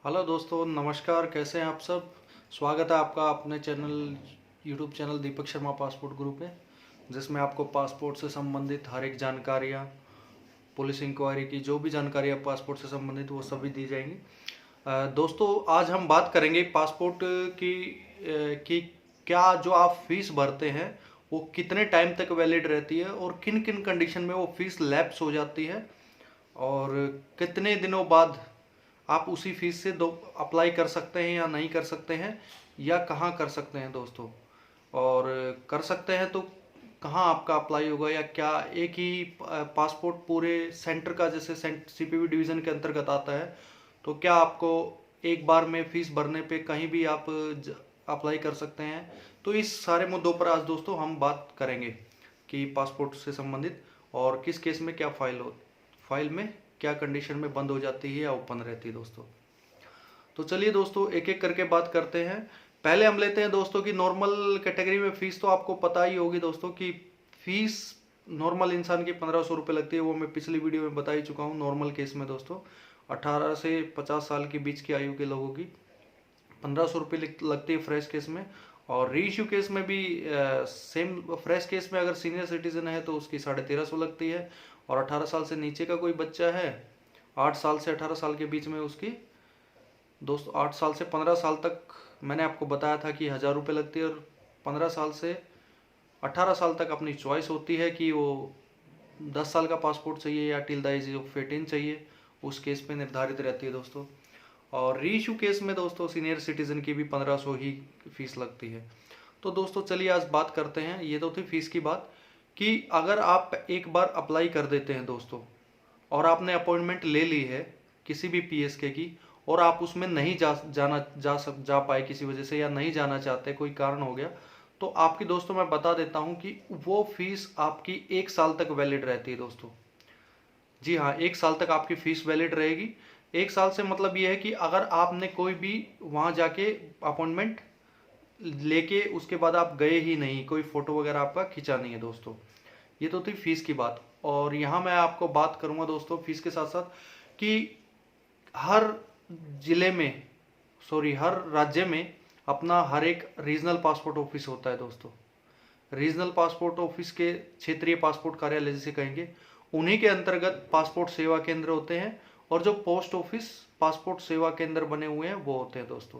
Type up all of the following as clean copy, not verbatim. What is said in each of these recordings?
Hello दोस्तों, नमस्कार। कैसे हैं आप सब। स्वागत है आपका अपने YouTube channel Deepak Sharma passport group है, जिसमें आपको पासपोर्ट से संबंधित हर एक जानकारियाँ, पुलिस इंक्वायरी की जो भी जानकारियाँ पासपोर्ट से संबंधित वो सभी दी जाएंगी। दोस्तों, आज हम बात करेंगे पासपोर्ट की क्या जो आप फीस भरते हैं वो कितने टाइम तक वैलिड रहती है और किन किन कंडीशन में वो फीस लैप्स हो जाती है और कितने दिनों बाद आप उसी फीस से दो अप्लाई कर सकते हैं या नहीं कर सकते हैं, या कहाँ कर सकते हैं दोस्तों। और कर सकते हैं तो कहाँ आपका अप्लाई होगा, या क्या एक ही पासपोर्ट पूरे सेंटर का, जैसे सीपीवी डिवीज़न के अंतर्गत आता है, तो क्या आपको एक बार में फीस भरने पे कहीं भी आप अप्लाई कर सकते हैं। तो इस सारे मुद्दों पर आज दोस्तों हम बात करेंगे कि पासपोर्ट से संबंधित और किस केस में क्या फाइल में क्या कंडीशन में बंद हो जाती है या ओपन रहती है दोस्तों। तो चलिए दोस्तों, एक एक करके बात करते हैं। पहले हम लेते हैं दोस्तों की नॉर्मल कैटेगरी में फीस। तो आपको पता ही होगी दोस्तों कि फीस नॉर्मल इंसान की 1500 रुपये लगती है। वो मैं पिछली वीडियो में बता ही चुका हूँ। नॉर्मल केस में दोस्तों 18 से 50 साल के बीच की आयु के लोगों की 1500 रुपये लगती है फ्रेश केस में। और री इश्यू केस में भी सेम, फ्रेश केस में अगर सीनियर सिटीजन है तो उसकी 1350 लगती है। और 18 साल से नीचे का कोई बच्चा है, 8 साल से 18 साल के बीच में, उसकी दोस्तों 8 साल से 15 साल तक मैंने आपको बताया था कि 1000 रुपये लगती है। और 15 साल से 18 साल तक अपनी चॉइस होती है कि वो 10 साल का पासपोर्ट चाहिए या टिल द एज ऑफ 18 चाहिए, उस केस पे निर्धारित रहती है दोस्तों। और री इशू केस में दोस्तों सीनियर सिटीजन की भी 1500 ही फीस लगती है। तो दोस्तों चलिए आज बात करते हैं, ये तो थी फीस की बात, कि अगर आप एक बार अप्लाई कर देते हैं दोस्तों और आपने अपॉइंटमेंट ले ली है किसी भी पीएसके की, और आप उसमें नहीं जा पाए किसी वजह से, या नहीं जाना चाहते, कोई कारण हो गया, तो आपकी दोस्तों मैं बता देता हूं कि वो फीस आपकी 1 साल तक वैलिड रहती है दोस्तों। जी हाँ, 1 साल तक आपकी फीस वैलिड रहेगी। 1 साल से मतलब ये है कि अगर आपने कोई भी वहां जाके अपॉइंटमेंट लेके उसके बाद आप गए ही नहीं, कोई फोटो वगैरह आपका खिंचा नहीं है दोस्तों। ये तो थी फीस की बात। और यहाँ मैं आपको बात करूंगा दोस्तों फीस के साथ साथ कि हर जिले में, सॉरी, हर राज्य में अपना हर एक रीजनल पासपोर्ट ऑफिस होता है दोस्तों। रीजनल पासपोर्ट ऑफिस के क्षेत्रीय पासपोर्ट कार्यालय जिसे कहेंगे, उन्हीं के अंतर्गत पासपोर्ट सेवा केंद्र होते हैं। और जो पोस्ट ऑफिस पासपोर्ट सेवा केंद्र बने हुए हैं वो होते हैं दोस्तों।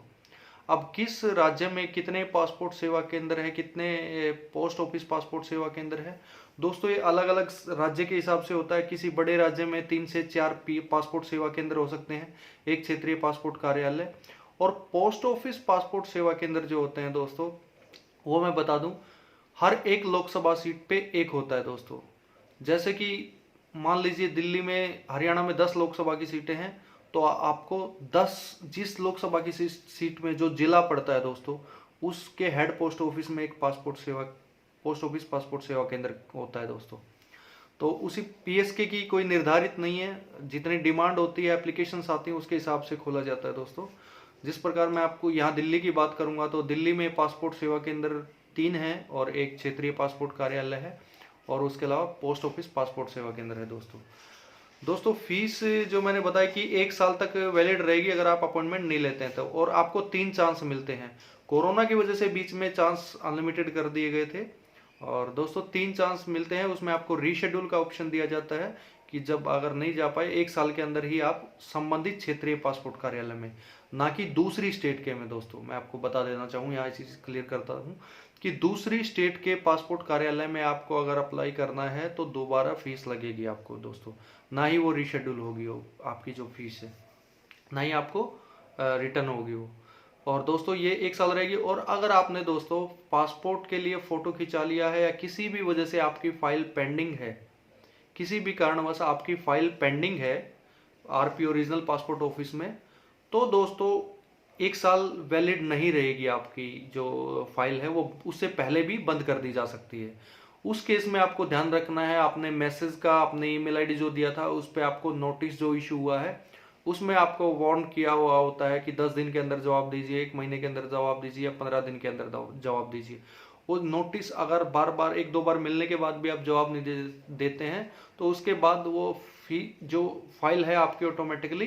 अब किस राज्य में कितने पासपोर्ट सेवा केंद्र हैं, कितने पोस्ट ऑफिस पासपोर्ट सेवा केंद्र हैं दोस्तों, ये अलग अलग राज्य के हिसाब से होता है। किसी बड़े राज्य में 3 से 4 पासपोर्ट सेवा केंद्र हो सकते हैं, एक क्षेत्रीय पासपोर्ट कार्यालय। और पोस्ट ऑफिस पासपोर्ट सेवा केंद्र जो होते हैं दोस्तों, वो मैं बता दूं, हर एक लोकसभा सीट पे एक होता है दोस्तों। जैसे कि मान लीजिए दिल्ली में, हरियाणा में 10 लोकसभा की सीटें हैं, तो आपको 10, जिस लोकसभा की सीट में जो जिला पड़ता है दोस्तों, उसके हेड पोस्ट ऑफिस में एक पोस्ट ऑफिस पासपोर्ट सेवा केंद्र होता है दोस्तों। तो उसी पीएसके की कोई निर्धारित नहीं है, जितनी डिमांड होती है, एप्लीकेशन आती है, उसके हिसाब से खोला जाता है दोस्तों। जिस प्रकार मैं आपको यहाँ दिल्ली की बात करूंगा तो दिल्ली में पासपोर्ट सेवा केंद्र 3 है और एक क्षेत्रीय पासपोर्ट कार्यालय है, और उसके अलावा पोस्ट ऑफिस पासपोर्ट सेवा केंद्र है दोस्तों फीस जो मैंने बताया कि 1 साल तक वैलिड रहेगी अगर आप अपॉइंटमेंट नहीं लेते हैं तो। और आपको 3 चांस मिलते हैं। कोरोना की वजह से बीच में चांस अनलिमिटेड कर दिए गए थे, और दोस्तों 3 चांस मिलते हैं। उसमें आपको रीशेड्यूल का ऑप्शन दिया जाता है कि जब अगर नहीं जा पाए 1 साल के अंदर ही आप संबंधित क्षेत्रीय पासपोर्ट कार्यालय में, ना कि दूसरी स्टेट के में दोस्तों। मैं आपको बता देना चाहूँ, यहाँ चीज क्लियर करता हूँ कि दूसरी स्टेट के पासपोर्ट कार्यालय में आपको अगर अप्लाई करना है तो दोबारा फीस लगेगी आपको दोस्तों। ना ही वो रीशेड्यूल होगी वो आपकी जो फीस है, ना ही आपको रिटर्न होगी वो। और दोस्तों ये 1 साल रहेगी। और अगर आपने दोस्तों पासपोर्ट के लिए फोटो खिंचा लिया है, या किसी भी वजह से आपकी फाइल पेंडिंग है, किसी भी कारणवश आपकी फाइल पेंडिंग है आरपीओ रीजनल पासपोर्ट ऑफिस में, तो दोस्तों 1 साल वैलिड नहीं रहेगी आपकी जो फाइल है, वो उससे पहले भी बंद कर दी जा सकती है। उस केस में आपको ध्यान रखना है, आपने मैसेज का, आपने ईमेल आईडी जो दिया था उस पर आपको नोटिस जो इशू हुआ है उसमें आपको वार्न किया हुआ होता है कि 10 दिन के अंदर जवाब दीजिए, 1 महीने के अंदर जवाब दीजिए, या 15 दिन के अंदर जवाब दीजिए। वो नोटिस अगर बार बार 1-2 बार मिलने के बाद भी आप जवाब नहीं देते हैं तो उसके बाद वो जो फाइल है आपकी ऑटोमेटिकली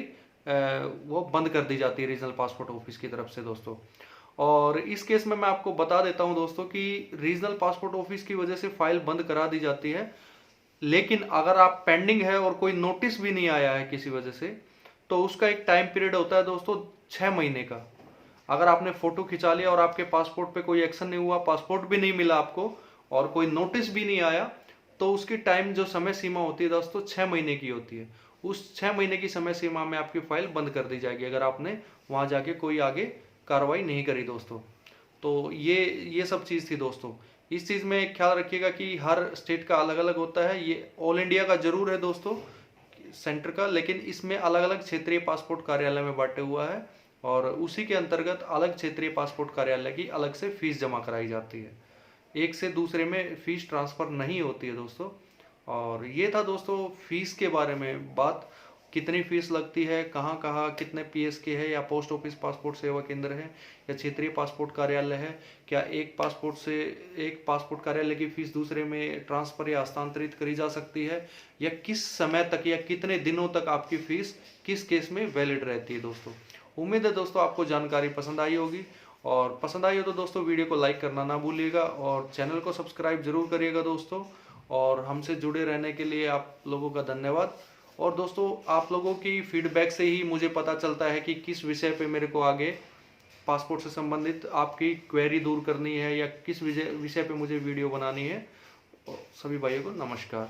वो बंद कर दी जाती है रीजनल पासपोर्ट ऑफिस की तरफ से दोस्तों। और इस केस में मैं आपको बता देता हूं दोस्तों कि रीजनल पासपोर्ट ऑफिस की वजह से फाइल बंद करा दी जाती है, लेकिन अगर आप पेंडिंग है और कोई नोटिस भी नहीं आया है किसी वजह से, तो उसका एक टाइम पीरियड होता है दोस्तों 6 महीने का। अगर आपने फोटो खिंचा लिया और आपके पासपोर्ट पे कोई एक्शन नहीं हुआ, पासपोर्ट भी नहीं मिला आपको और कोई नोटिस भी नहीं आया, तो उसकी टाइम जो समय सीमा होती है दोस्तों 6 महीने की होती है। उस 6 महीने की समय सीमा में आपकी फाइल बंद कर दी जाएगी अगर आपने वहां जाके कोई आगे कार्रवाई नहीं करी दोस्तों। तो ये सब चीज़ थी दोस्तों। इस चीज़ में ख्याल रखिएगा कि हर स्टेट का अलग अलग होता है। ये ऑल इंडिया का जरूर है दोस्तों सेंटर का, लेकिन इसमें अलग अलग क्षेत्रीय पासपोर्ट कार्यालय में बांटे हुआ है और उसी के अंतर्गत अलग क्षेत्रीय पासपोर्ट कार्यालय की अलग से फीस जमा कराई जाती है। एक से दूसरे में फीस ट्रांसफर नहीं होती है दोस्तों। और ये था दोस्तों फीस के बारे में बात, कितनी फीस लगती है, कहाँ कहाँ कितने पीएसके है, या पोस्ट ऑफिस पासपोर्ट सेवा केंद्र है, या क्षेत्रीय पासपोर्ट कार्यालय है, क्या एक पासपोर्ट कार्यालय की फीस दूसरे में ट्रांसफर या हस्तांतरित करी जा सकती है, या किस समय तक या कितने दिनों तक आपकी फीस किस केस में वैलिड रहती है दोस्तों। उम्मीद है दोस्तों आपको जानकारी पसंद आई होगी, और पसंद आई हो तो दोस्तों वीडियो को लाइक करना ना भूलिएगा और चैनल को सब्सक्राइब जरूर करिएगा दोस्तों। और हमसे जुड़े रहने के लिए आप लोगों का धन्यवाद। और दोस्तों आप लोगों की फीडबैक से ही मुझे पता चलता है कि किस विषय पे मेरे को आगे पासपोर्ट से संबंधित आपकी क्वेरी दूर करनी है या किस विषय पे मुझे वीडियो बनानी है। सभी भाइयों को नमस्कार।